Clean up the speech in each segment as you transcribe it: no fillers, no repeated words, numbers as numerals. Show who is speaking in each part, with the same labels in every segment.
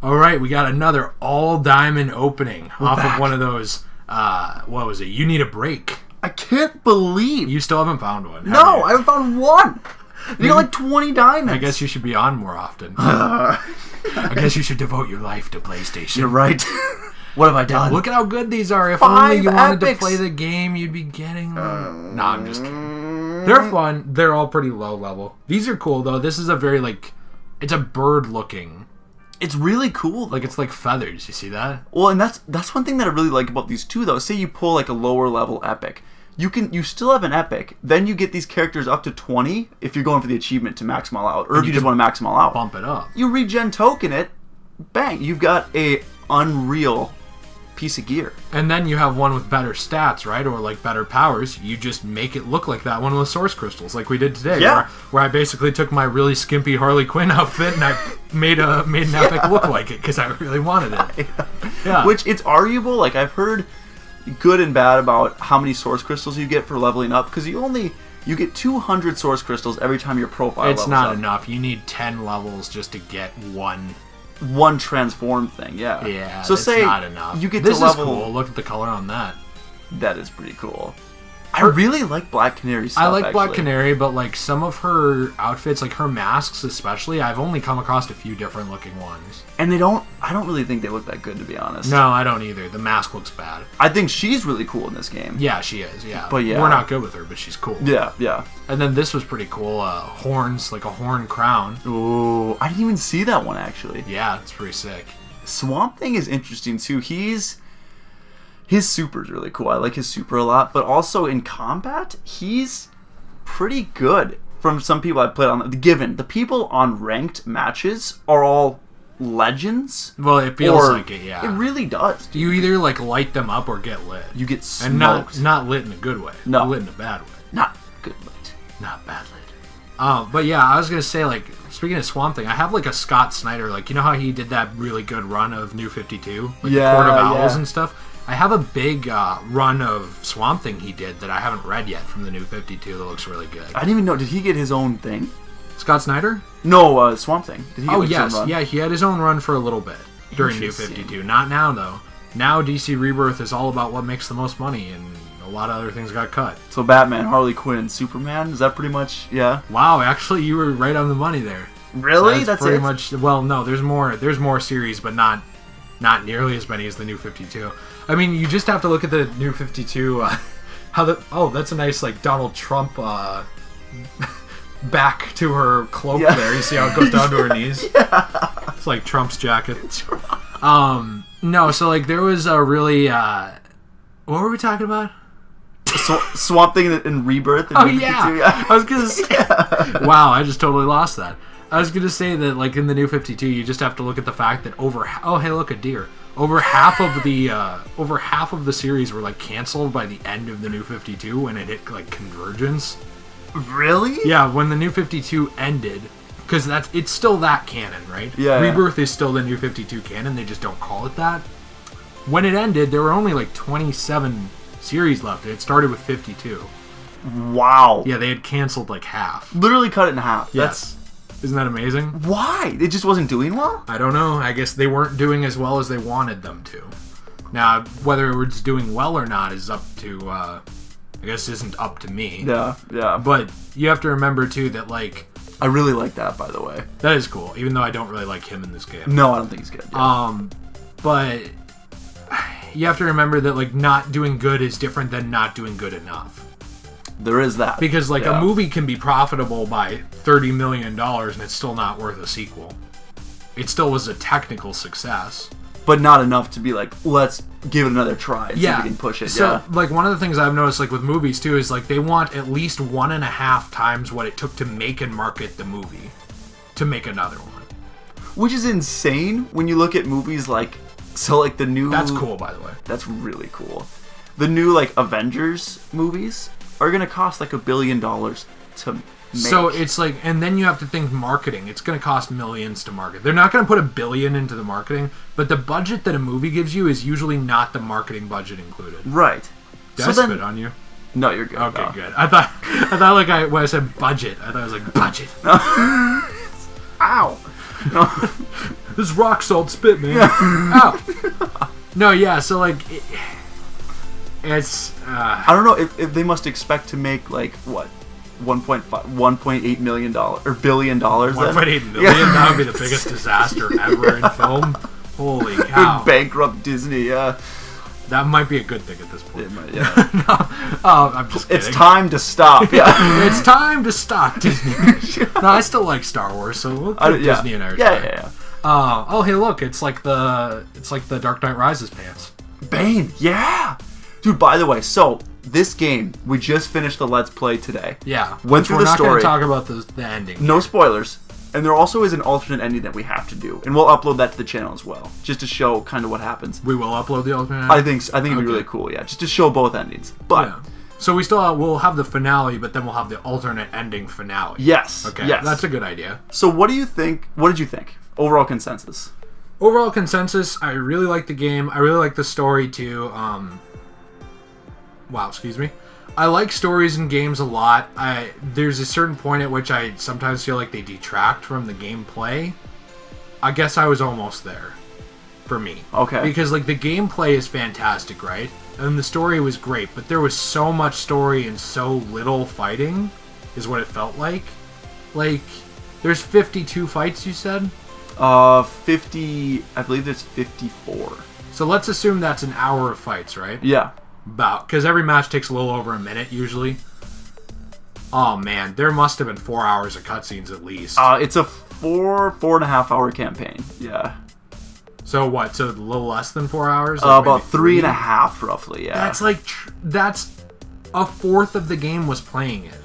Speaker 1: All right, we got another all-diamond opening off
Speaker 2: back.
Speaker 1: of one of those, what was it? You Need a Break.
Speaker 2: I can't believe.
Speaker 1: You still haven't found one, have
Speaker 2: No,
Speaker 1: you?
Speaker 2: I haven't found one. You got like 20 diamonds.
Speaker 1: I guess you should be on more often. I guess you should devote your life to PlayStation.
Speaker 2: You're right. What have I done?
Speaker 1: Look at how good these are. If
Speaker 2: 5
Speaker 1: only you wanted to
Speaker 2: epics.
Speaker 1: play the game, you'd be getting them. No, I'm just kidding. They're fun. They're all pretty low level. These are cool, though. This is a very, it's a bird-looking.
Speaker 2: It's really cool.
Speaker 1: It's like feathers. You see that?
Speaker 2: Well, and that's one thing that I really like about these two, though. Say you pull like a lower level epic. You still have an epic. Then you get these characters up to 20 if you're going for the achievement to max them all out. Or if you just want to max them all out.
Speaker 1: Bump it up.
Speaker 2: You regen token it. Bang. You've got a unreal piece of gear.
Speaker 1: And then you have one with better stats, right? Or better powers. You just make it look like that one with source crystals, like we did today.
Speaker 2: Yeah.
Speaker 1: Where I basically took my really skimpy Harley Quinn outfit and I made an epic look like it because I really wanted it. Yeah.
Speaker 2: Which it's arguable. Like I've heard good and bad about how many source crystals you get for leveling up because you get 200 source crystals every time your profile
Speaker 1: It's
Speaker 2: levels
Speaker 1: not
Speaker 2: up.
Speaker 1: enough. You need 10 levels just to get one
Speaker 2: transform thing. Yeah.
Speaker 1: So
Speaker 2: say
Speaker 1: not enough.
Speaker 2: You get
Speaker 1: this
Speaker 2: to level.
Speaker 1: Is cool. Look at the color on that.
Speaker 2: That is pretty cool. I really like Black Canary stuff.
Speaker 1: I like Black
Speaker 2: actually.
Speaker 1: Canary, but some of her outfits, her masks especially, I've only come across a few different looking ones.
Speaker 2: And I don't really think they look that good, to be honest.
Speaker 1: No, I don't either. The mask looks bad.
Speaker 2: I think she's really cool in this game.
Speaker 1: Yeah, she is, yeah.
Speaker 2: But yeah.
Speaker 1: We're not good with her, but she's cool.
Speaker 2: Yeah.
Speaker 1: And then this was pretty cool. Horns, like a horn crown.
Speaker 2: Ooh, I didn't even see that one, actually.
Speaker 1: Yeah, it's pretty sick.
Speaker 2: Swamp Thing is interesting, too. His super's really cool. I like his super a lot. But also in combat, he's pretty good. From some people I've played on... the people on ranked matches are all legends.
Speaker 1: Well, it feels like it, yeah.
Speaker 2: It really does.
Speaker 1: You either light them up or get lit.
Speaker 2: You get smoked.
Speaker 1: And not lit in a good way.
Speaker 2: No.
Speaker 1: Lit in a bad way.
Speaker 2: Not good lit.
Speaker 1: Not bad lit. But yeah, I was going to say, speaking of Swamp Thing, I have a Scott Snyder, you know how he did that really good run of New 52? The Court of Owls and stuff? I have a big run of Swamp Thing he did that I haven't read yet from the New 52 that looks really good.
Speaker 2: I didn't even know. Did he get his own thing?
Speaker 1: Scott Snyder?
Speaker 2: No, Swamp Thing. Did he get
Speaker 1: yes.
Speaker 2: his own run?
Speaker 1: Yeah, he had his own run for a little bit during New 52. Not now, though. Now DC Rebirth is all about what makes the most money, and a lot of other things got cut.
Speaker 2: So Batman, Harley Quinn, Superman, is that pretty much, yeah?
Speaker 1: Wow, actually, you were right on the money there.
Speaker 2: Really?
Speaker 1: That's pretty much. Well, no, there's more series, but not nearly as many as the New 52. I mean, you just have to look at the New 52. That's a nice Donald Trump back to her cloak there. You see how it goes down to her knees?
Speaker 2: Yeah.
Speaker 1: It's like Trump's jacket. No, so there was a really what were we talking about?
Speaker 2: Swamp Thing in Rebirth. In New 52,
Speaker 1: I was gonna say. Wow, I just totally lost that. I was gonna say that in the New 52, you just have to look at the fact that a deer. Over half of the series were canceled by the end of the New 52 when it hit Convergence.
Speaker 2: Really?
Speaker 1: Yeah, when the New 52 ended, because it's still that canon, right?
Speaker 2: Yeah.
Speaker 1: Rebirth is still the New 52 canon. They just don't call it that. When it ended, there were only 27 series left. It started with 52.
Speaker 2: Wow.
Speaker 1: Yeah, they had canceled half.
Speaker 2: Literally cut it in half.
Speaker 1: Yes. Isn't that amazing?
Speaker 2: Why? It just wasn't doing well?
Speaker 1: I don't know. I guess they weren't doing as well as they wanted them to. Now, whether it's doing well or not is up to, I guess isn't up to me.
Speaker 2: Yeah.
Speaker 1: But you have to remember, too, that,
Speaker 2: I really like that, by the way.
Speaker 1: That is cool, even though I don't really like him in this game.
Speaker 2: No, I don't think he's good. Yeah.
Speaker 1: But you have to remember that, not doing good is different than not doing good enough.
Speaker 2: There is that.
Speaker 1: Because, a movie can be profitable by $30 million and it's still not worth a sequel. It still was a technical success.
Speaker 2: But not enough to be let's give it another try and see if we can push it.
Speaker 1: So, one of the things I've noticed, with movies, too, is, they want at least 1.5 times what it took to make and market the movie to make another one.
Speaker 2: Which is insane when you look at movies the new...
Speaker 1: That's cool, by the way.
Speaker 2: That's really cool. The new, Avengers movies are going to cost $1 billion to make.
Speaker 1: So it's and then you have to think marketing. It's going to cost millions to market. They're not going to put $1 billion into the marketing, but the budget that a movie gives you is usually not the marketing budget included.
Speaker 2: Right.
Speaker 1: Did I spit on you?
Speaker 2: No, you're good.
Speaker 1: Okay,
Speaker 2: no.
Speaker 1: good. I thought when I said budget, I thought it was budget.
Speaker 2: No. Ow. No.
Speaker 1: This is rock salt spit, man. Ow. No, yeah. So like, it's.
Speaker 2: I don't know if they must expect to make like what. $1.8 million or billion dollars.
Speaker 1: 1.8 million. That would be the biggest disaster ever in film. Holy cow!
Speaker 2: Bankrupt Disney. Yeah,
Speaker 1: that might be a good thing at this point.
Speaker 2: It might, yeah.
Speaker 1: No, I'm just kidding.
Speaker 2: It's time to stop. Yeah,
Speaker 1: it's time to stop Disney. No, I still like Star Wars, so we'll put Disney in our
Speaker 2: yeah.
Speaker 1: Oh, hey, look! It's like the Dark Knight Rises pants.
Speaker 2: Bane. Yeah, dude. By the way, so. This game, we just finished the Let's Play today.
Speaker 1: Yeah.
Speaker 2: Went through the story.
Speaker 1: We're not going to talk about the ending.
Speaker 2: No spoilers. And there also is an alternate ending that we have to do. And we'll upload that to the channel as well. Just to show kind of what happens.
Speaker 1: We will upload the alternate
Speaker 2: ending? I think it'd be really cool, yeah. Just to show both endings. But... Yeah.
Speaker 1: So we'll have the finale, but then we'll have the alternate ending finale.
Speaker 2: Yes.
Speaker 1: Okay.
Speaker 2: Yes.
Speaker 1: That's a good idea.
Speaker 2: So what do you think? What did you think? Overall consensus.
Speaker 1: Overall consensus, I really like the game. I really like the story too. Wow, excuse me. I like stories in games a lot. There's a certain point at which I sometimes feel like they detract from the gameplay. I guess I was almost there for me.
Speaker 2: Okay.
Speaker 1: Because like the gameplay is fantastic, right? And the story was great, but there was so much story and so little fighting is what it felt like. Like there's 52 fights, you said?
Speaker 2: 50, I believe there's 54.
Speaker 1: So let's assume that's an hour of fights, right?
Speaker 2: Yeah.
Speaker 1: About, because every match takes a little over a minute usually. Oh man, there must have been 4 hours of cutscenes at least.
Speaker 2: It's a 4.5 hour campaign. Yeah.
Speaker 1: So what? So a little less than 4 hours?
Speaker 2: Like about 3.5 roughly. Yeah.
Speaker 1: That's like that's a fourth of the game was playing it.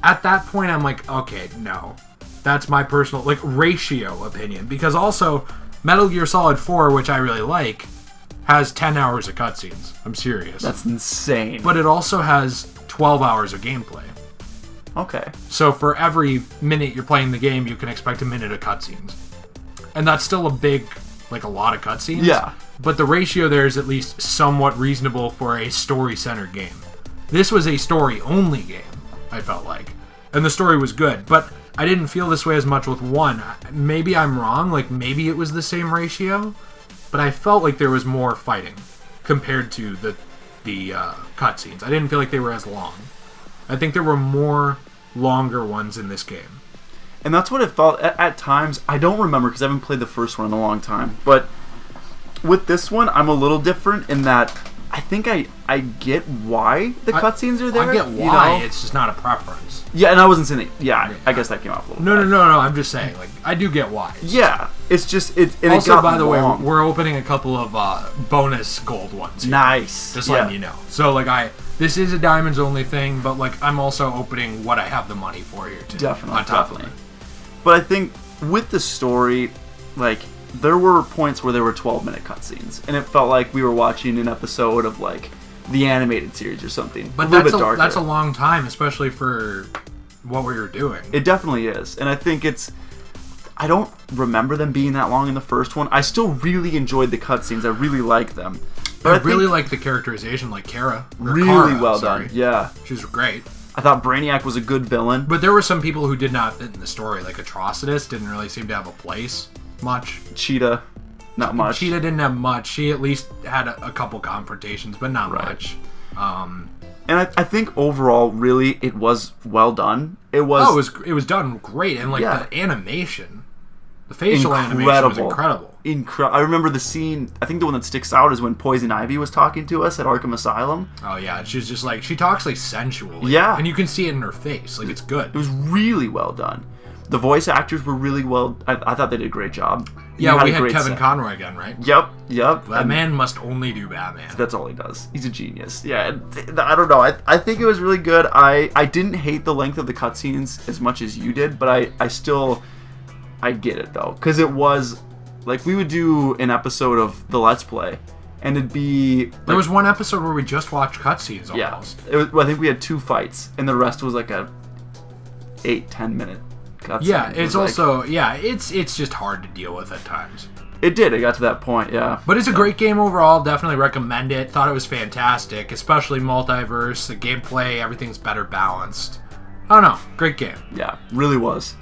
Speaker 1: At that point, I'm like, okay, no, that's my personal like ratio opinion. Because also, Metal Gear Solid 4, which I really like, has 10 hours of cutscenes. I'm serious.
Speaker 2: That's insane.
Speaker 1: But it also has 12 hours of gameplay.
Speaker 2: Okay.
Speaker 1: So for every minute you're playing the game, you can expect a minute of cutscenes. And that's still a lot of cutscenes.
Speaker 2: Yeah.
Speaker 1: But the ratio there is at least somewhat reasonable for a story-centered game. This was a story-only game, I felt like. And the story was good, but I didn't feel this way as much with 1. Maybe I'm wrong, like maybe it was the same ratio. But I felt like there was more fighting compared to the cutscenes. I didn't feel like they were as long. I think there were more longer ones in this game.
Speaker 2: And that's what it felt at times. I don't remember because I haven't played the first one in a long time. But with this one, I'm a little different in that I think I get why the cutscenes are there.
Speaker 1: I get why. It's just not a preference.
Speaker 2: Yeah, and I wasn't saying it. Yeah, I guess that came off a little bit.
Speaker 1: No. I'm just saying, like, I do get why.
Speaker 2: Yeah, it's just and
Speaker 1: also,
Speaker 2: it got
Speaker 1: by the
Speaker 2: long.
Speaker 1: way, we're opening a couple of bonus gold ones here.
Speaker 2: Nice.
Speaker 1: Just letting you know. So, like, this is a diamonds only thing, but like, I'm also opening what I have the money for here too.
Speaker 2: Definitely. But I think with the story, like, there were points where there were 12-minute cutscenes, and it felt like we were watching an episode of like the animated series or something.
Speaker 1: But that's a long time, especially for what we were doing.
Speaker 2: It definitely is, and I think I don't remember them being that long in the first one. I still really enjoyed the cutscenes. I really liked them.
Speaker 1: But I really like the characterization, like Kara.
Speaker 2: Really well done. Yeah,
Speaker 1: she was great.
Speaker 2: I thought Brainiac was a good villain.
Speaker 1: But there were some people who did not fit in the story, like Atrocitus didn't really seem to have a place much.
Speaker 2: Cheetah, not much.
Speaker 1: Cheetah didn't have much. She at least had a couple confrontations, but not much.
Speaker 2: And I think overall, really, it was well done. It was
Speaker 1: done great, and like the animation, the facial animation was incredible.
Speaker 2: I remember the scene. I think the one that sticks out is when Poison Ivy was talking to us at Arkham Asylum.
Speaker 1: Oh yeah, she's just like, she talks like sensually.
Speaker 2: Yeah,
Speaker 1: and you can see it in her face. Like, it's good.
Speaker 2: It was really well done. The voice actors were really well. I thought they did a great job.
Speaker 1: Yeah, we had Kevin Conroy again, right?
Speaker 2: Yep.
Speaker 1: That man must only do Batman.
Speaker 2: That's all he does. He's a genius. Yeah, I don't know. I think it was really good. I didn't hate the length of the cutscenes as much as you did, but I get it though, because it was like we would do an episode of the Let's Play, and it'd be
Speaker 1: there was one episode where we just watched cutscenes almost.
Speaker 2: Yeah, I think we had 2 fights, and the rest was like a 8-10 minute.
Speaker 1: Yeah, it's also it's just hard to deal with at times.
Speaker 2: It got to that point, yeah.
Speaker 1: But it's a great game overall. Definitely recommend it. Thought it was fantastic, especially multiverse, the gameplay, everything's better balanced. I don't know, great game.
Speaker 2: Yeah, really was.